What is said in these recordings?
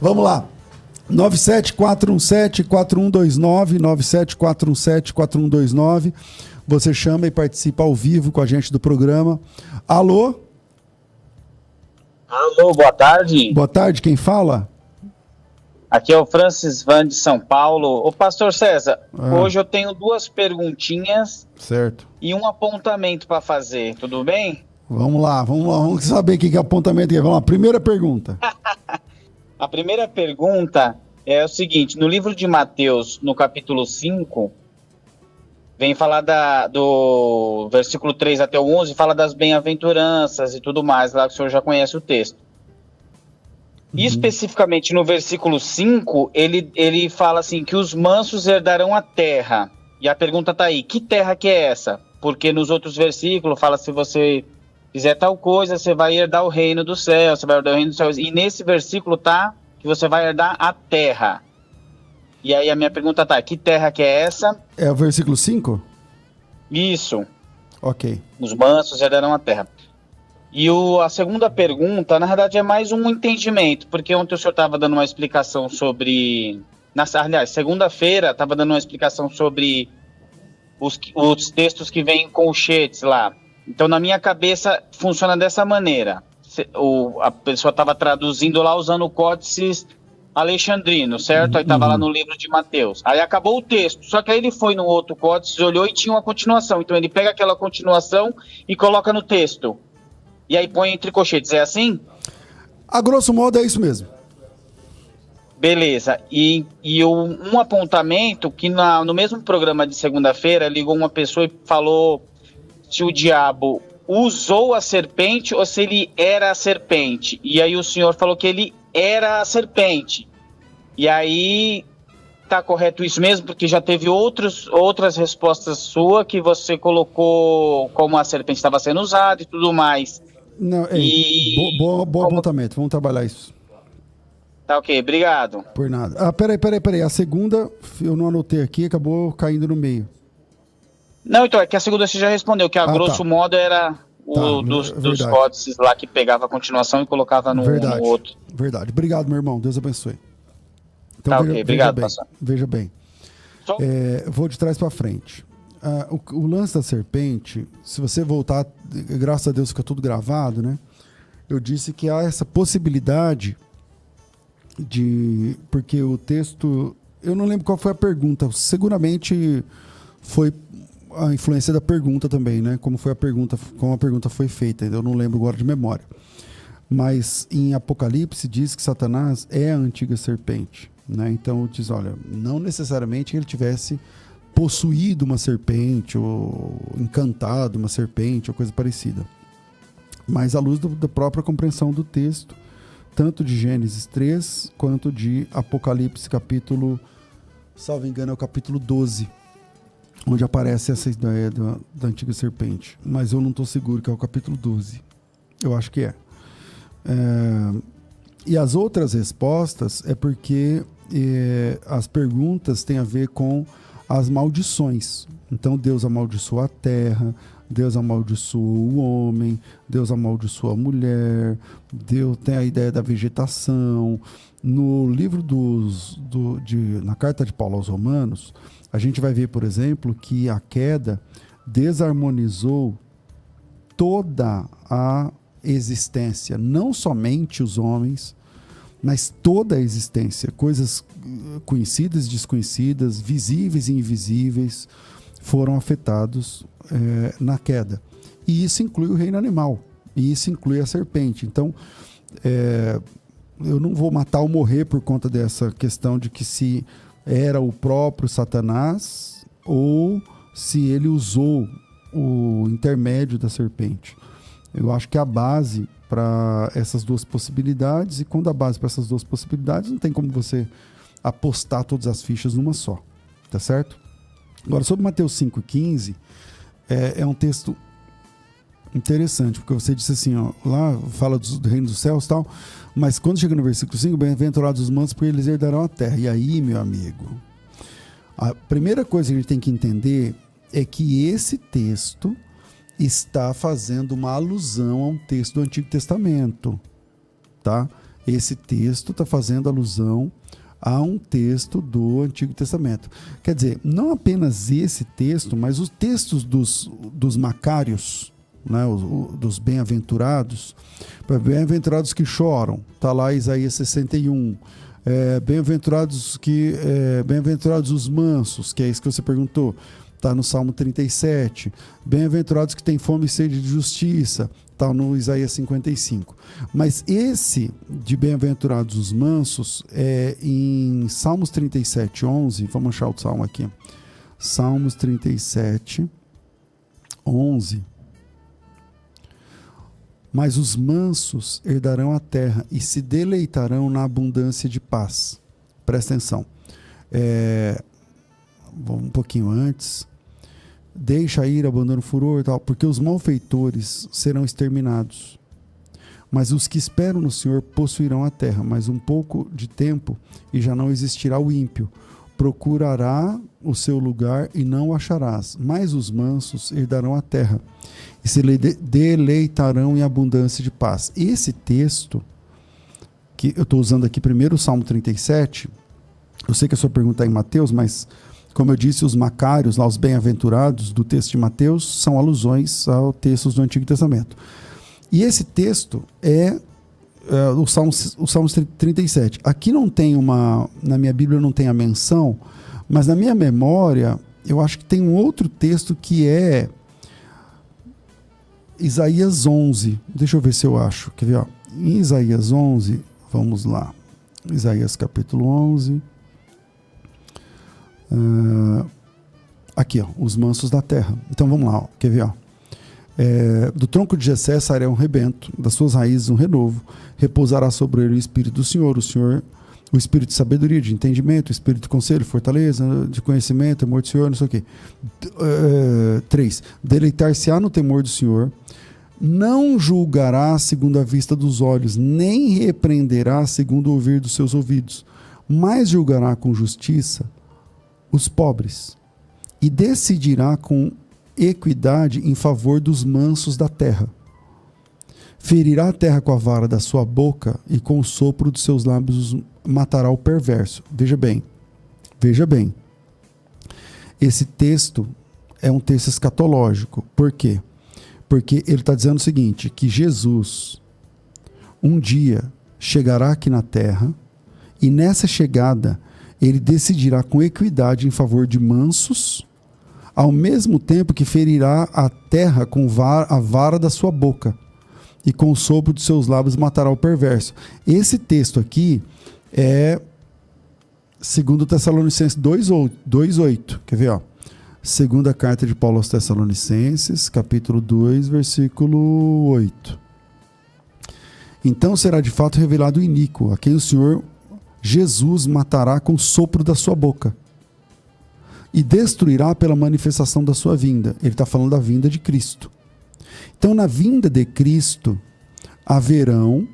Vamos lá. 97417-4129, 97417-4129. Você chama e participa ao vivo com a gente do programa. Alô? Alô, boa tarde. Boa tarde, quem fala? Aqui é o Francis Van de São Paulo. Ô, pastor César, hoje eu tenho duas perguntinhas. Certo. E um apontamento para fazer, tudo bem? Vamos lá, vamos saber o que é apontamento. Vamos lá, primeira pergunta. A primeira pergunta é o seguinte, no livro de Mateus, no capítulo 5, vem falar do versículo 3 até o 11, fala das bem-aventuranças e tudo mais, lá que o senhor já conhece o texto. E especificamente no versículo 5, ele fala assim, que os mansos herdarão a terra. E a pergunta está aí, que terra que é essa? Porque nos outros versículos fala, se você fizer tal coisa, você vai herdar o reino do céu, você vai herdar o reino do céu. E nesse versículo tá que você vai herdar a terra. E aí a minha pergunta tá, que terra que é essa? É o versículo 5? Isso. Ok. Os mansos herdarão a terra. E a segunda pergunta, na verdade, é mais um entendimento, porque ontem o senhor estava dando uma explicação sobre... Aliás, segunda-feira estava dando uma explicação sobre os textos que vêm em colchetes lá. Então, na minha cabeça, funciona dessa maneira. A pessoa estava traduzindo lá usando o códice alexandrino, certo? Aí estava lá no livro de Mateus. Aí acabou o texto, só que aí ele foi no outro códice, olhou e tinha uma continuação. Então, ele pega aquela continuação e coloca no texto. E aí põe entre colchetes, é assim? A grosso modo é isso mesmo. Beleza. E um apontamento que no mesmo programa de segunda-feira ligou uma pessoa e falou se o diabo usou a serpente ou se ele era a serpente. E aí o senhor falou que ele era a serpente. E aí tá correto isso mesmo? Porque já teve outras respostas suas que você colocou como a serpente estava sendo usada e tudo mais. Não, bom apontamento, vamos trabalhar isso. Tá ok, obrigado. Por nada. Peraí. A segunda eu não anotei aqui, acabou caindo no meio. Não, então, é que a segunda você já respondeu, que grosso modo era dos códices lá que pegava a continuação e colocava no outro. Verdade. Obrigado, meu irmão. Deus abençoe. Então, tá ok, obrigado, pastor. Veja bem. Vou de trás para frente. O lance da serpente, se você voltar, graças a Deus fica tudo gravado, né? Eu disse que há essa possibilidade porque o texto, eu não lembro qual foi a pergunta, seguramente foi a influência da pergunta também, né? Como a pergunta foi feita, eu não lembro agora de memória. Mas em Apocalipse diz que Satanás é a antiga serpente, né? Então diz, olha, não necessariamente ele tivesse possuído uma serpente ou encantado uma serpente ou coisa parecida, mas à luz da própria compreensão do texto, tanto de Gênesis 3 quanto de Apocalipse capítulo, salvo engano, é o capítulo 12, onde aparece essa ideia da antiga serpente, mas eu não estou seguro que é o capítulo 12, eu acho que é. E as outras respostas é porque as perguntas têm a ver com as maldições. Então Deus amaldiçoou a terra, Deus amaldiçoou o homem, Deus amaldiçoou a mulher, Deus tem a ideia da vegetação. No livro na carta de Paulo aos Romanos, a gente vai ver, por exemplo, que a queda desarmonizou toda a existência, não somente os homens, mas toda a existência, coisas conhecidas e desconhecidas, visíveis e invisíveis, foram afetados na queda. E isso inclui o reino animal, e isso inclui a serpente. Então, eu não vou matar ou morrer por conta dessa questão de que se era o próprio Satanás ou se ele usou o intermédio da serpente. Eu acho que a base para essas duas possibilidades, e quando a base para essas duas possibilidades, não tem como você apostar todas as fichas numa só, tá certo? Agora, sobre Mateus 5,15, é um texto interessante, porque você disse assim, ó, lá fala do reino dos céus e tal, mas quando chega no versículo 5, bem-aventurados os mansos, porque eles herdarão a terra. E aí, meu amigo, a primeira coisa que a gente tem que entender é que esse texto está fazendo uma alusão a um texto do Antigo Testamento, tá? Esse texto está fazendo alusão a um texto do Antigo Testamento. Quer dizer, não apenas esse texto, mas os textos dos Macários, né, dos bem-aventurados. Bem-aventurados que choram, está lá Isaías 61. Bem-aventurados os mansos, que é isso que você perguntou, está no Salmo 37. Bem-aventurados que têm fome e sede de justiça, está no Isaías 55. Mas esse de bem-aventurados os mansos é em Salmos 37, 11. Vamos achar o salmo aqui. Salmos 37, 11. Mas os mansos herdarão a terra e se deleitarão na abundância de paz. Presta atenção. Um pouquinho antes. Deixa ir, abandona o furor e tal, porque os malfeitores serão exterminados. Mas os que esperam no Senhor possuirão a terra, mas um pouco de tempo e já não existirá o ímpio. Procurará o seu lugar e não o acharás, mas os mansos herdarão a terra e se deleitarão em abundância de paz. Esse texto, que eu estou usando aqui primeiro o Salmo 37, eu sei que a sua pergunta é em Mateus, mas como eu disse, os macários, lá, os bem-aventurados do texto de Mateus, são alusões aos textos do Antigo Testamento. E esse texto é o Salmos 37. Aqui não tem na minha Bíblia não tem a menção, mas na minha memória, eu acho que tem um outro texto que é Isaías 11. Deixa eu ver se eu acho. Quer ver? Ó? Em Isaías 11, vamos lá. Isaías capítulo 11. Aqui, ó, os mansos da terra. Então vamos lá, ó. Quer ver? Ó? Do tronco de Jessé sairá um rebento, das suas raízes um renovo, repousará sobre ele o Espírito do Senhor, o Espírito de sabedoria, de entendimento, o Espírito de conselho, fortaleza, de conhecimento, temor do Senhor, não sei o quê. 3. Deleitar-se-á no temor do Senhor, não julgará segundo a vista dos olhos, nem repreenderá segundo o ouvir dos seus ouvidos, mas julgará com justiça os pobres e decidirá com equidade em favor dos mansos da terra. Ferirá a terra com a vara da sua boca e com o sopro dos seus lábios matará o perverso. Veja bem. Esse texto é um texto escatológico. Por quê? Porque ele está dizendo o seguinte, que Jesus um dia chegará aqui na terra e nessa chegada ele decidirá com equidade em favor de mansos, ao mesmo tempo que ferirá a terra com a vara da sua boca, e com o sopro dos seus lábios matará o perverso. Esse texto aqui é 2 Tessalonicenses 2:8. Quer ver? Ó? Segunda carta de Paulo aos Tessalonicenses, capítulo 2, versículo 8. Então será de fato revelado o iníquo, a quem o Senhor Jesus matará com o sopro da sua boca e destruirá pela manifestação da sua vinda. Ele está falando da vinda de Cristo. Então, na vinda de Cristo, haverão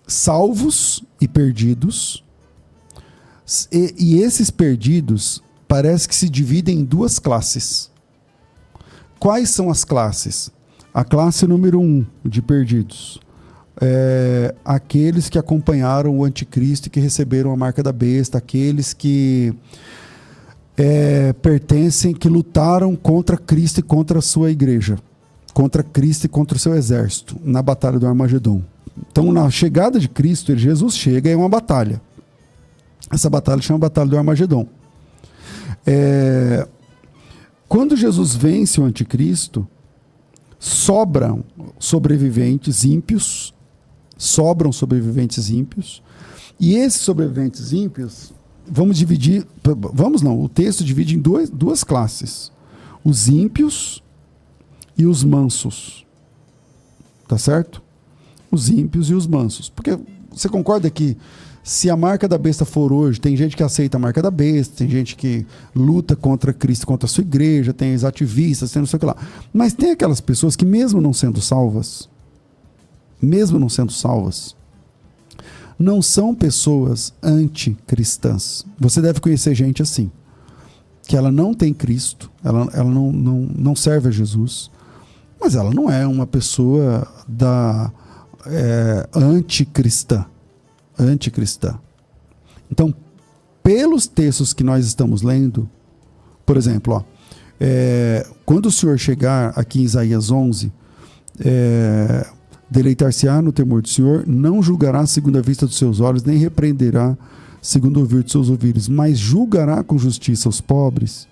salvos e perdidos, e esses perdidos parece que se dividem em duas classes. Quais são as classes? A classe número 1 de perdidos. Aqueles que acompanharam o anticristo e que receberam a marca da besta, aqueles que pertencem, que lutaram contra Cristo e contra a sua igreja, contra Cristo e contra o seu exército, na batalha do Armagedon. Então, na chegada de Cristo, Jesus chega e é uma batalha. Essa batalha chama Batalha do Armagedon. Quando Jesus vence o anticristo, sobram sobreviventes ímpios, e esses sobreviventes ímpios, o texto divide em duas classes, os ímpios e os mansos, tá certo? Os ímpios e os mansos, porque você concorda que se a marca da besta for hoje, tem gente que aceita a marca da besta, tem gente que luta contra Cristo, contra a sua igreja, tem os ativistas, tem não sei o que lá. Mas tem aquelas pessoas que mesmo não sendo salvas, não são pessoas anticristãs. Você deve conhecer gente assim, que ela não tem Cristo, ela não serve a Jesus, mas ela não é uma pessoa anticristã. Então, pelos textos que nós estamos lendo, por exemplo, quando o Senhor chegar aqui em Isaías 11, deleitar-se-á no temor do Senhor, não julgará segundo a vista dos seus olhos, nem repreenderá segundo o ouvir dos seus ouvidos, mas julgará com justiça os pobres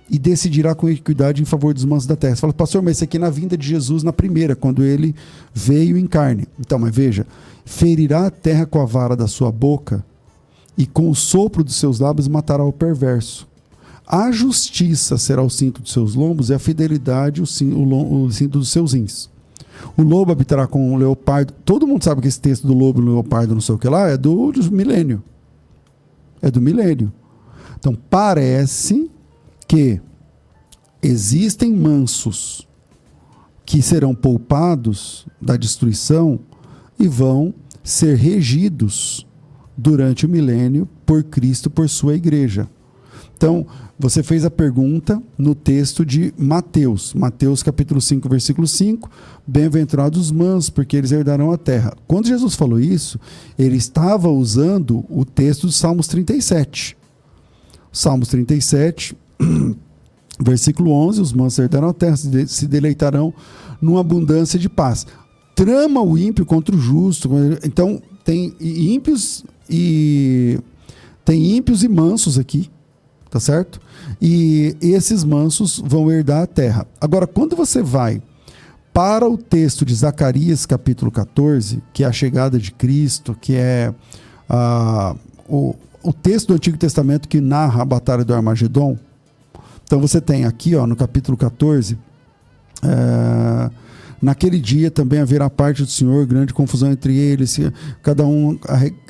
e decidirá com equidade em favor dos mansos da terra. Você fala, pastor, mas isso aqui é na vinda de Jesus, na primeira, quando ele veio em carne. Então, mas veja, ferirá a terra com a vara da sua boca e com o sopro dos seus lábios matará o perverso. A justiça será o cinto dos seus lombos e a fidelidade o cinto dos seus rins. O lobo habitará com o leopardo. Todo mundo sabe que esse texto do lobo e do leopardo, não sei o que lá, é do milênio. É do milênio. Então, parece que existem mansos que serão poupados da destruição e vão ser regidos durante o milênio por Cristo, por sua igreja. Então, você fez a pergunta no texto de Mateus. Mateus capítulo 5, versículo 5. Bem-aventurados os mansos, porque eles herdarão a terra. Quando Jesus falou isso, ele estava usando o texto de Salmos 37. Salmos 37, versículo 11. Os mansos herdarão a terra, se deleitarão numa abundância de paz. Trama o ímpio contra o justo. Então, tem ímpios e mansos aqui. Tá certo? E esses mansos vão herdar a terra. Agora, quando você vai para o texto de Zacarias, capítulo 14, que é a chegada de Cristo, que é o texto do Antigo Testamento que narra a batalha do Armagedon. Então, você tem aqui, no capítulo 14, naquele dia também haverá parte do Senhor, grande confusão entre eles, cada um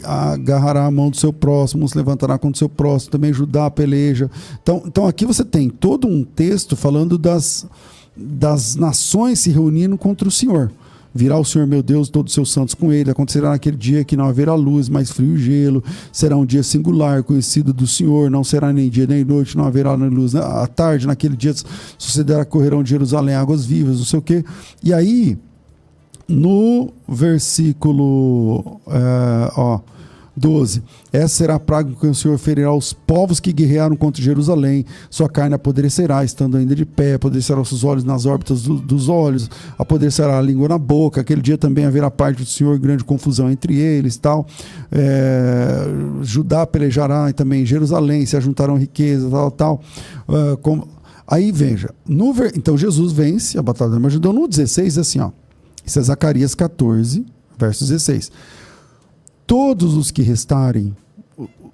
agarrará a mão do seu próximo, se levantará contra o seu próximo, também Judá peleja. Então aqui você tem todo um texto falando das nações se reunindo contra o Senhor. Virá o Senhor, meu Deus, todos os seus santos com ele. Acontecerá naquele dia que não haverá luz, mas frio e gelo. Será um dia singular, conhecido do Senhor. Não será nem dia nem noite, não haverá nem luz. À tarde, naquele dia, sucederá, correrão de Jerusalém águas vivas, não sei o quê. E aí, no versículo 12. Essa será a praga que o Senhor ferirá aos povos que guerrearam contra Jerusalém. Sua carne apodrecerá, estando ainda de pé. Apodrecerá os seus olhos nas órbitas dos olhos. Apodrecerá a língua na boca. Aquele dia também haverá parte do Senhor, grande confusão entre eles. Tal. Judá pelejará e também Jerusalém. Se ajuntarão riquezas, tal. Aí veja. Então Jesus vence a batalha do Armagedon. No 16, assim, isso é Zacarias 14, verso 16. Todos os que restarem,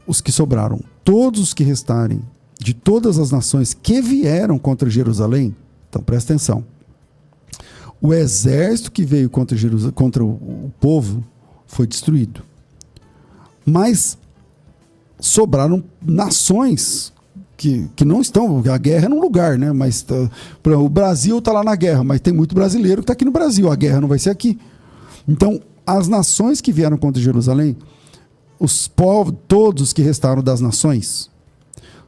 os que sobraram, todos os que restarem de todas as nações que vieram contra Jerusalém, então presta atenção, o exército que veio contra o povo foi destruído, mas sobraram nações que não estão, a guerra é num lugar, né? Mas o Brasil está lá na guerra, mas tem muito brasileiro que está aqui no Brasil, a guerra não vai ser aqui. Então, as nações que vieram contra Jerusalém, os povos, todos os que restaram das nações,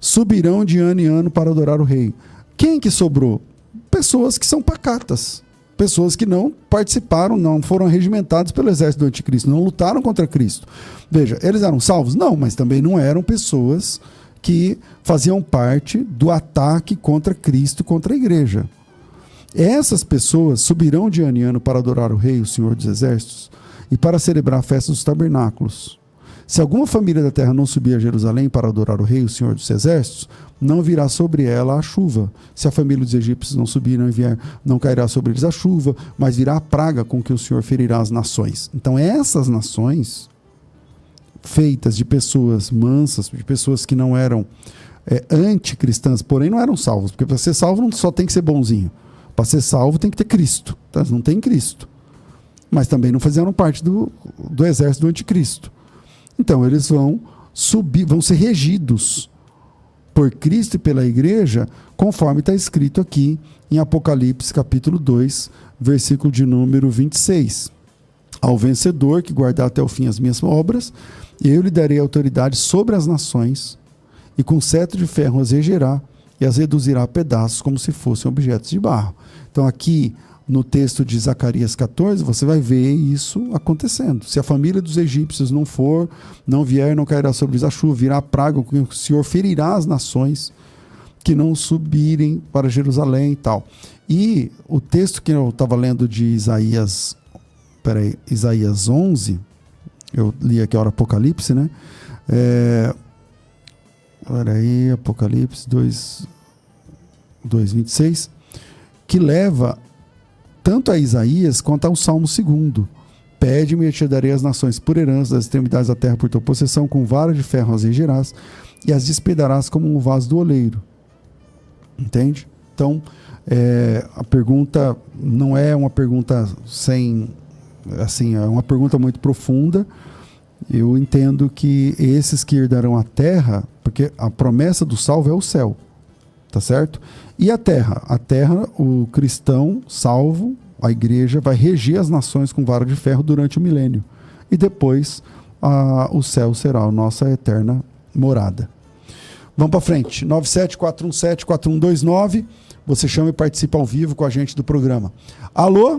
subirão de ano em ano para adorar o rei. Quem que sobrou? Pessoas que são pacatas. Pessoas que não participaram, não foram regimentados pelo exército do anticristo, não lutaram contra Cristo. Veja, eles eram salvos? Não, mas também não eram pessoas que faziam parte do ataque contra Cristo, contra a igreja. Essas pessoas subirão de ano em ano para adorar o rei, o Senhor dos exércitos, e para celebrar a festa dos tabernáculos. Se alguma família da terra não subir a Jerusalém para adorar o rei, o Senhor dos exércitos, não virá sobre ela a chuva. Se a família dos egípcios não subir e não vier, não cairá sobre eles a chuva, mas virá a praga com que o Senhor ferirá as nações. Então essas nações, feitas de pessoas mansas, de pessoas que não eram anticristãs, porém não eram salvos, porque para ser salvo não só tem que ser bonzinho. Para ser salvo tem que ter Cristo. Tá? Não tem Cristo. Mas também não faziam parte do exército do anticristo. Então eles vão subir, vão ser regidos por Cristo e pela igreja, conforme está escrito aqui em Apocalipse capítulo 2, versículo de número 26. Ao vencedor que guardar até o fim as minhas obras, eu lhe darei autoridade sobre as nações, e com cetro de ferro as regerá, e as reduzirá a pedaços como se fossem objetos de barro. Então aqui no texto de Zacarias 14, você vai ver isso acontecendo. Se a família dos egípcios não vier, não cairá sobre eles a chuva, virá a praga, o Senhor ferirá as nações que não subirem para Jerusalém e tal. E o texto que eu estava lendo de Isaías 11, eu li aqui a hora Apocalipse, né? Apocalipse 2:26, que leva tanto a Isaías quanto ao Salmo 2. Pede-me e te darei as nações por herança, das extremidades da terra por tua possessão, com vara de ferro as regerás e as despedarás como um vaso do oleiro. Entende? Então, a pergunta não é uma pergunta é uma pergunta muito profunda. Eu entendo que esses que herdarão a terra, porque a promessa do salvo é o céu, tá certo? E a terra? A terra, o cristão salvo, a igreja, vai reger as nações com vara de ferro durante o milênio. E depois o céu será a nossa eterna morada. Vamos para frente. 974174129. Você chama e participa ao vivo com a gente do programa. Alô?